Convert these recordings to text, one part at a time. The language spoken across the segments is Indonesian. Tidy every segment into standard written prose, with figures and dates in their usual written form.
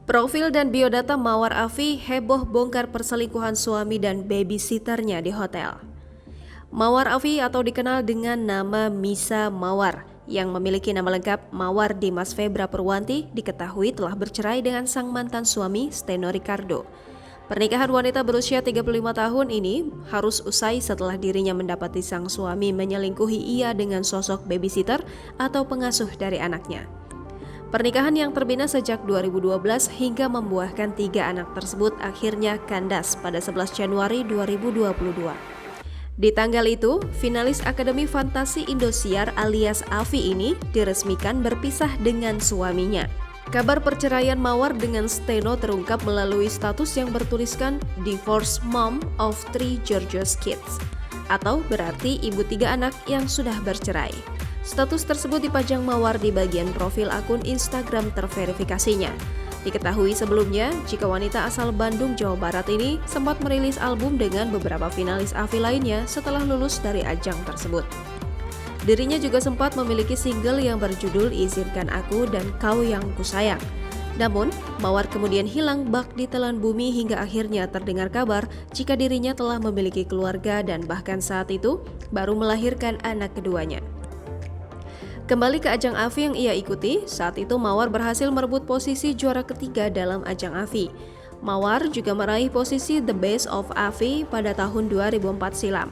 Profil dan biodata Mawar Afi heboh bongkar perselingkuhan suami dan babysitternya di hotel. Mawar Afi atau dikenal dengan nama Misa Mawar yang memiliki nama lengkap Mawar Dimas Febra Purwanti diketahui telah bercerai dengan sang mantan suami Steno Ricardo. Pernikahan wanita berusia 35 tahun ini harus usai setelah dirinya mendapati sang suami menyelingkuhi ia dengan sosok babysitter atau pengasuh dari anaknya. Pernikahan yang terbina sejak 2012 hingga membuahkan 3 anak tersebut akhirnya kandas pada 11 Januari 2022. Di tanggal itu, finalis Akademi Fantasi Indosiar alias Afi ini diresmikan berpisah dengan suaminya. Kabar perceraian Mawar dengan Steno terungkap melalui status yang bertuliskan Divorced Mom of 3 Gorgeous Kids, atau berarti ibu 3 anak yang sudah bercerai. Status tersebut dipajang Mawar di bagian profil akun Instagram terverifikasinya. Diketahui sebelumnya, jika wanita asal Bandung, Jawa Barat ini sempat merilis album dengan beberapa finalis Afi lainnya setelah lulus dari ajang tersebut. Dirinya juga sempat memiliki single yang berjudul Izinkan Aku dan Kau Yang Kusayang. Namun, Mawar kemudian hilang bak di telan bumi hingga akhirnya terdengar kabar jika dirinya telah memiliki keluarga dan bahkan saat itu baru melahirkan anak keduanya. Kembali ke ajang Afi yang ia ikuti, saat itu Mawar berhasil merebut posisi juara ketiga dalam ajang Afi. Mawar juga meraih posisi The Best of Afi pada tahun 2004 silam.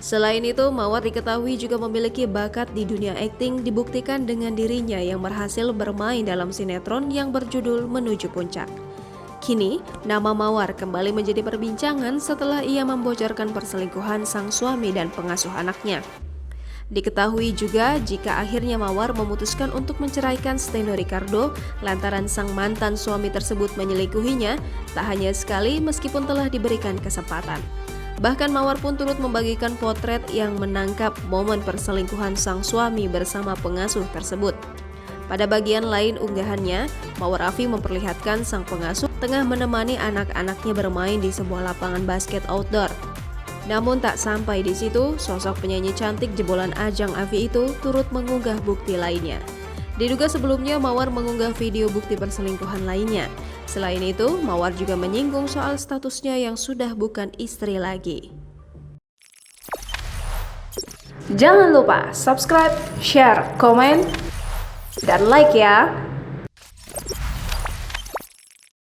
Selain itu, Mawar diketahui juga memiliki bakat di dunia akting dibuktikan dengan dirinya yang berhasil bermain dalam sinetron yang berjudul Menuju Puncak. Kini, nama Mawar kembali menjadi perbincangan setelah ia membocorkan perselingkuhan sang suami dan pengasuh anaknya. Diketahui juga jika akhirnya Mawar memutuskan untuk menceraikan Steno Ricardo lantaran sang mantan suami tersebut menyelingkuhinya tak hanya sekali meskipun telah diberikan kesempatan. Bahkan Mawar pun turut membagikan potret yang menangkap momen perselingkuhan sang suami bersama pengasuh tersebut. Pada bagian lain unggahannya, Mawar Afi memperlihatkan sang pengasuh tengah menemani anak-anaknya bermain di sebuah lapangan basket outdoor. Namun tak sampai di situ, sosok penyanyi cantik jebolan ajang Afi itu turut mengunggah bukti lainnya. Diduga sebelumnya Mawar mengunggah video bukti perselingkuhan lainnya. Selain itu, Mawar juga menyinggung soal statusnya yang sudah bukan istri lagi. Jangan lupa subscribe, share, komen, dan like ya!